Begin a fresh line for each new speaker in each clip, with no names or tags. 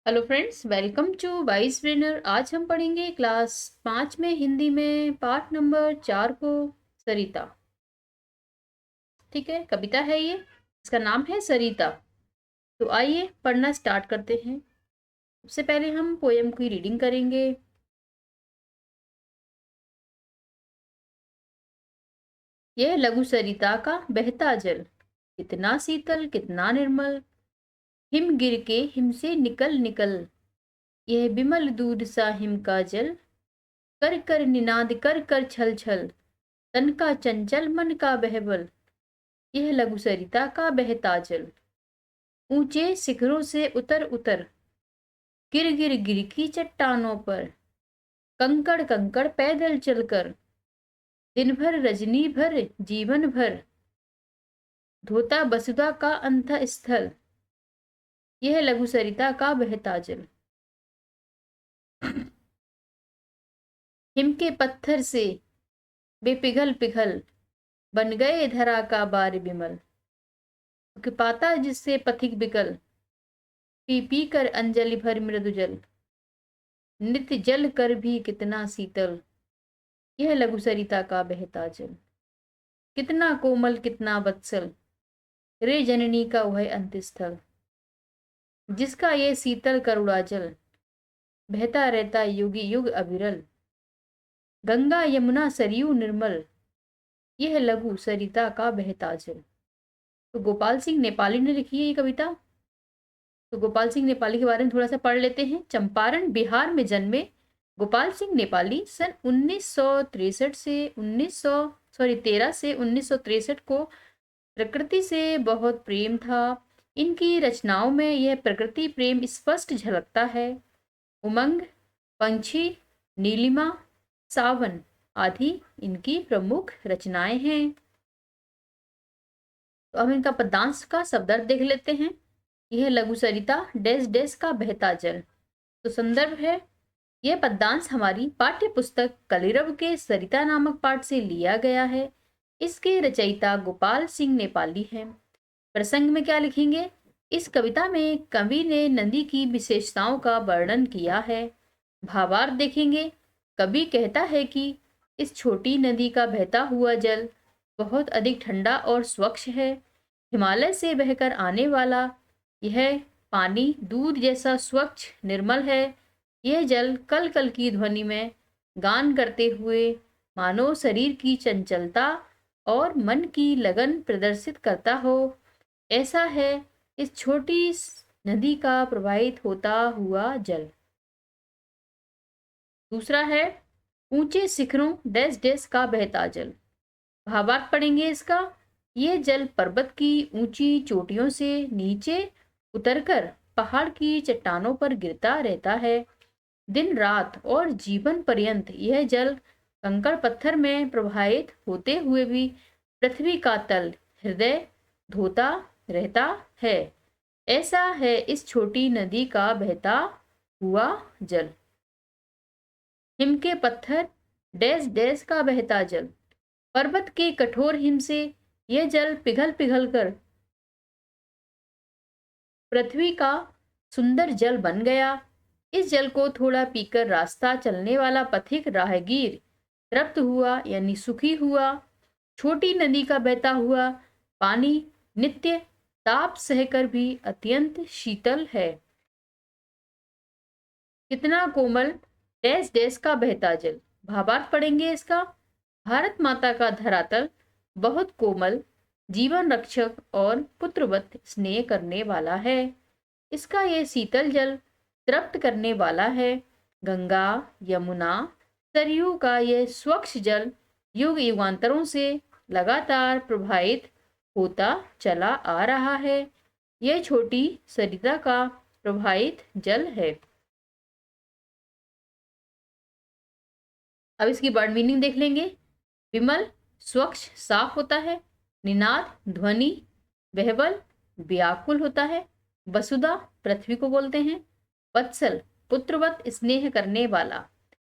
Hello friends, welcome to voice trainer. आज हम पढ़ेंगे क्लास 5 में हिंदी में पाठ नंबर 4 को, सरिता। ठीक है, कविता है ये। इसका नाम है सरिता। तो आइए पढ़ना स्टार्ट करते हैं। सबसे पहले हम पोएम की रीडिंग करेंगे। यह लघु सरिता का बहता जल, कितना शीतल कितना निर्मल। हिम गिर के हिम से निकल निकल, यह बिमल दूध सा हिम का जल। कर कर निनाद कर कर छल छल, तन का चंचल मन का बहबल। यह लघु सरिता का बहता जल। ऊंचे शिखरों से उतर उतर, गिर गिर गिर की चट्टानों पर। कंकड़ कंकड़ पैदल चलकर, दिन भर रजनी भर जीवन भर। धोता बसुधा का अंत स्थल, यह लघु सरिता का बहता जल। हिम के पत्थर से वे पिघल पिघल, बन गए धरा का बार बिमल। पाता जिससे पथिक बिकल, पी पी कर अंजलि भर मृदु जल। नित्य जल कर भी कितना शीतल, यह लघु सरिता का बहता जल। कितना कोमल कितना वत्सल, रे जननी का वह अंतस्थल। जिसका ये शीतल करुणा जल, बहता रहता युग युग अविरल। गंगा यमुना सरयू निर्मल, यह लघु सरिता का बहता जल। तो गोपाल सिंह नेपाली ने लिखी है ये कविता। तो गोपाल सिंह नेपाली के बारे में थोड़ा सा पढ़ लेते हैं। चंपारण बिहार में जन्मे गोपाल सिंह नेपाली सन 1963 से 13 से 1963 को प्रकृति से बहुत प्रेम था। इनकी रचनाओं में यह प्रकृति प्रेम स्पष्ट झलकता है। उमंग, पंछी, नीलिमा, सावन आदि इनकी प्रमुख रचनाएं हैं। तो अब इनका पद्यांश का शब्दार्थ देख लेते हैं। यह लघु सरिता डैश डैश का बहता जल। तो संदर्भ है, यह पद्यांश हमारी पाठ्य पुस्तक कलिरव के सरिता नामक पाठ से लिया गया है। इसके रचयिता गोपाल सिंह नेपाली हैं। प्रसंग में क्या लिखेंगे? इस कविता में कवि ने नदी की विशेषताओं का वर्णन किया है। भावार्थ देखेंगे। कवि कहता है कि इस छोटी नदी का बहता हुआ जल बहुत अधिक ठंडा और स्वच्छ है। हिमालय से बहकर आने वाला यह पानी दूध जैसा स्वच्छ निर्मल है। यह जल कल कल की ध्वनि में गान करते हुए मानो शरीर की चंचलता और मन की लगन प्रदर्शित करता हो, ऐसा है इस छोटी नदी का प्रवाहित होता हुआ जल। दूसरा है, ऊंचे शिखरों डैश डैश का बहता जल। भावार्थ पढ़ेंगे इसका। ये जल पर्वत की ऊंची चोटियों से नीचे उतरकर पहाड़ की चट्टानों पर गिरता रहता है। दिन रात और जीवन पर्यंत यह जल कंकड़ पत्थर में प्रवाहित होते हुए भी पृथ्वी का तल हृदय धोता रहता है। ऐसा है इस छोटी नदी का बहता हुआ जल। हिम के पत्थर डैश डैश का बहता जल। पर्वत के कठोर हिम से यह जल पिघल पिघल कर पृथ्वी का सुंदर जल बन गया। इस जल को थोड़ा पीकर रास्ता चलने वाला पथिक राहगीर तृप्त हुआ यानी सुखी हुआ। छोटी नदी का बहता हुआ पानी नित्य ताप सहकर भी अत्यंत शीतल है। कितना कोमल डैश डैश का बहता जल। भावार्थ पढ़ेंगे इसका। भारत माता का धरातल बहुत कोमल, जीवन रक्षक और पुत्रवत स्नेह करने वाला है। इसका ये शीतल जल तृप्त करने वाला है। गंगा यमुना सरयू का यह स्वच्छ जल युग युगांतरों से लगातार प्रवाहित होता चला आ रहा है। यह छोटी सरिता का प्रवाहित जल है। अब इसकी वर्ड मीनिंग देख लेंगे। विमल स्वच्छ साफ होता है। निनाद ध्वनि, बहबल व्याकुल होता है। वसुधा पृथ्वी को बोलते हैं। वत्सल पुत्रवत स्नेह करने वाला।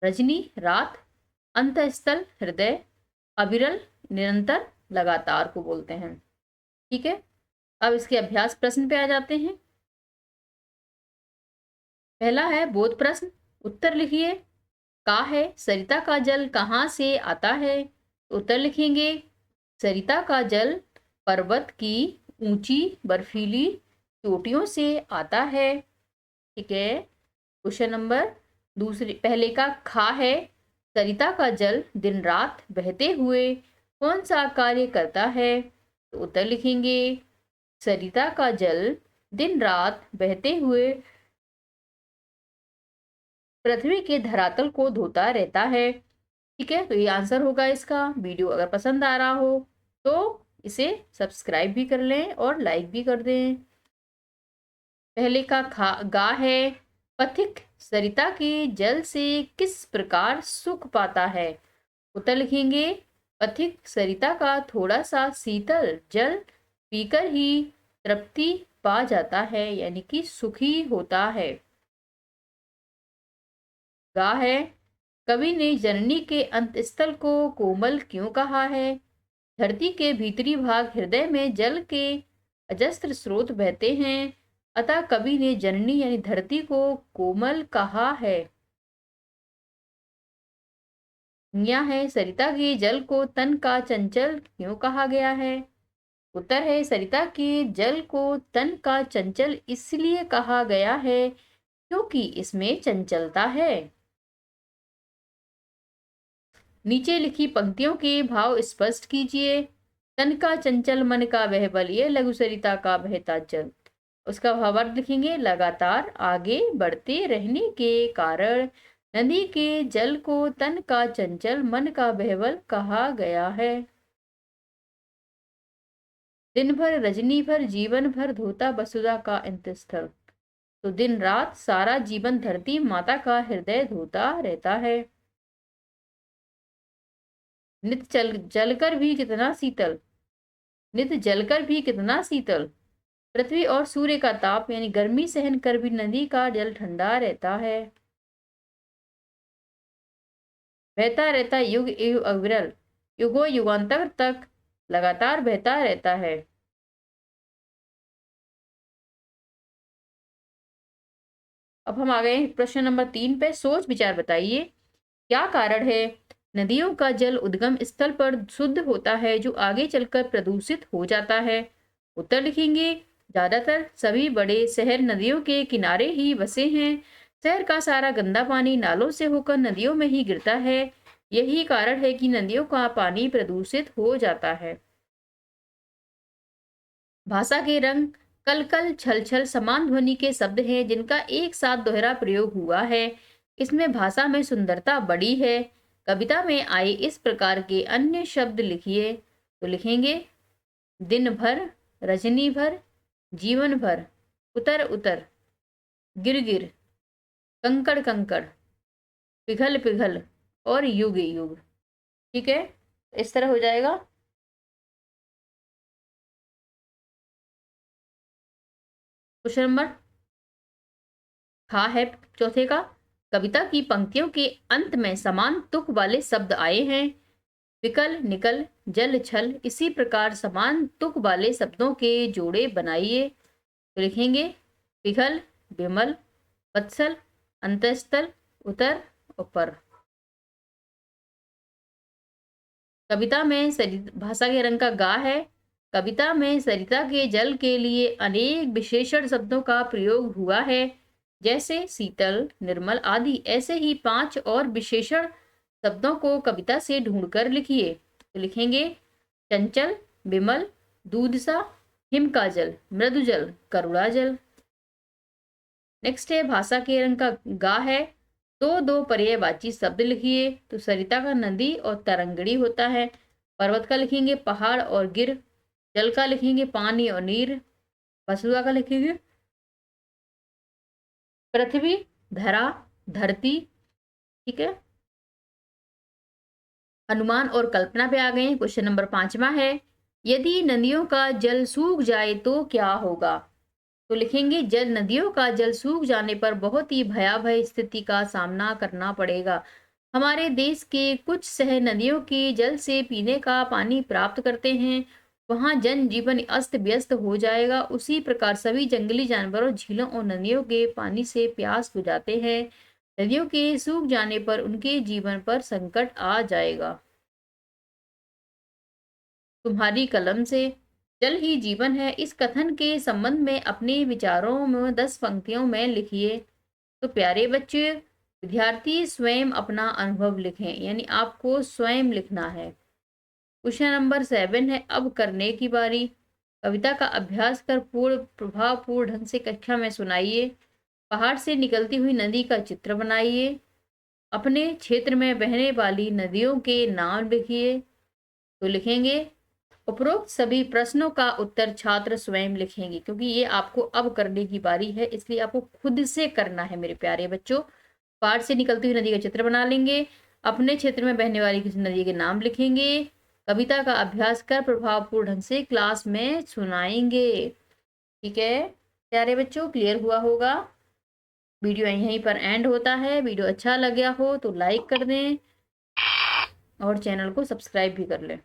रजनी रात। अंतःस्थल हृदय। अविरल निरंतर लगातार को बोलते हैं। ठीक है, अब इसके अभ्यास प्रश्न पे आ जाते हैं। पहला है बोध प्रश्न, उत्तर लिखिए। का है सरिता का जल कहाँ से आता है? उत्तर लिखेंगे सरिता का जल पर्वत की ऊंची बर्फीली चोटियों से आता है। ठीक है। क्वेश्चन नंबर दूसरे, पहले का खा है सरिता का जल दिन रात बहते हुए कौन सा कार्य करता है? तो उत्तर लिखेंगे सरिता का जल दिन रात बहते हुए पृथ्वी के धरातल को धोता रहता है। ठीक है, तो ये आंसर होगा इसका। वीडियो अगर पसंद आ रहा हो तो इसे सब्सक्राइब भी कर लें और लाइक भी कर दें। पहले का खा गा है पथिक सरिता के जल से किस प्रकार सुख पाता है? उत्तर लिखेंगे पथिक सरिता का थोड़ा सा शीतल जल पीकर ही तृप्ति पा जाता है, यानी कि सुखी होता है। गा है कवि ने जननी के अंतस्थल को कोमल क्यों कहा है? धरती के भीतरी भाग हृदय में जल के अजस्त्र स्रोत बहते हैं, अतः कवि ने जननी यानी धरती को कोमल कहा है। यह है सरिता के जल को तन का चंचल क्यों कहा गया है? उत्तर है सरिता के जल को तन का चंचल इसलिए कहा गया है क्योंकि इसमें चंचलता है। नीचे लिखी पंक्तियों के भाव स्पष्ट कीजिए। तन का चंचल मन का वह बल, ये लघु सरिता का बहता जल। उसका भावार्थ लिखेंगे लगातार आगे बढ़ते रहने के कारण नदी के जल को तन का चंचल मन का बहबल कहा गया है। दिन भर रजनी भर जीवन भर धोता वसुधा का अंतस्थल, तो दिन रात सारा जीवन धरती माता का हृदय धोता रहता है। नित जलकर भी कितना शीतल, नित जलकर भी कितना शीतल, पृथ्वी और सूर्य का ताप यानी गर्मी सहन कर भी नदी का जल ठंडा रहता है। बहता रहता युग युग अविरल, युगो युगांतर तक लगातार बहता रहता है। अब हम आ गए प्रश्न नंबर 3 पे। सोच विचार बताइए क्या कारण है नदियों का जल उद्गम स्थल पर शुद्ध होता है जो आगे चलकर प्रदूषित हो जाता है? उत्तर लिखेंगे ज्यादातर सभी बड़े शहर नदियों के किनारे ही बसे हैं। शहर का सारा गंदा पानी नालों से होकर नदियों में ही गिरता है। यही कारण है कि नदियों का पानी प्रदूषित हो जाता है। भाषा के रंग कल कल छल छल समान ध्वनि के शब्द हैं जिनका एक साथ दोहरा प्रयोग हुआ है। इसमें भाषा में सुंदरता बड़ी है। कविता में आए इस प्रकार के अन्य शब्द लिखिए। तो लिखेंगे दिन भर, रजनी भर, जीवन भर, उतर उतर, गिर गिर, कंकड़ कंकड़, पिघल पिघल और युग युग। ठीक है, इस तरह हो जाएगा। क्वेश्चन नंबर खा है चौथे का, कविता की पंक्तियों के अंत में समान तुक वाले शब्द आए हैं। विकल, निकल, जल, छल, इसी प्रकार समान तुक वाले शब्दों के जोड़े बनाइए। तो लिखेंगे पिघल, विमल, वत्सल, अंतस्थल, उतर, ऊपर। कविता में भाषा के रंग का गा है। कविता में सरिता के जल के लिए अनेक विशेषण शब्दों का प्रयोग हुआ है, जैसे शीतल, निर्मल आदि। ऐसे ही 5 और विशेषण शब्दों को कविता से ढूंढकर लिखिए। तो लिखेंगे चंचल, विमल, दूध सा, हिम का जल, मृदु जल, करुणा जल। नेक्स्ट है भाषा के रंग का गा है। दो दो पर्यायवाची शब्द लिखिए। तो सरिता का नदी और तरंगड़ी होता है। पर्वत का लिखेंगे पहाड़ और गिर। जल का लिखेंगे पानी और नीर। वसुधा का लिखेंगे पृथ्वी, धरा, धरती। ठीक है, अनुमान और कल्पना पे आ गए। क्वेश्चन नंबर 5वां है, यदि नदियों का जल सूख जाए तो क्या होगा? तो लिखेंगे जल नदियों का जल सूख जाने पर बहुत ही भयावह स्थिति का सामना करना पड़ेगा। हमारे देश के कुछ शहर नदियों के जल से पीने का पानी प्राप्त करते हैं वहां जनजीवन अस्त व्यस्त हो जाएगा। उसी प्रकार सभी जंगली जानवरों, झीलों और नदियों के पानी से प्यास बुझाते हैं। नदियों के सूख जाने पर उनके जीवन पर संकट आ जाएगा। तुम्हारी कलम से। जल ही जीवन है, इस कथन के संबंध में अपने विचारों में 10 पंक्तियों में लिखिए। तो प्यारे बच्चे, विद्यार्थी स्वयं अपना अनुभव लिखें, यानी आपको स्वयं लिखना है। क्वेश्चन नंबर 7 है, अब करने की बारी। कविता का अभ्यास कर पूर्ण प्रभावपूर्ण ढंग से कक्षा में सुनाइए। पहाड़ से निकलती हुई नदी का चित्र बनाइए। अपने क्षेत्र में बहने वाली नदियों के नाम लिखिए। तो लिखेंगे, उपरोक्त सभी प्रश्नों का उत्तर छात्र स्वयं लिखेंगे, क्योंकि ये आपको अब करने की बारी है, इसलिए आपको खुद से करना है मेरे प्यारे बच्चों। पहाड़ से निकलती हुई नदी का चित्र बना लेंगे। अपने क्षेत्र में बहने वाली किसी नदी के नाम लिखेंगे। कविता का अभ्यास कर प्रभावपूर्ण ढंग से क्लास में सुनाएंगे। ठीक है प्यारे बच्चों, क्लियर हुआ होगा। वीडियो यहीं पर एंड होता है। वीडियो अच्छा लगा हो तो लाइक कर दें और चैनल को सब्सक्राइब भी कर लें।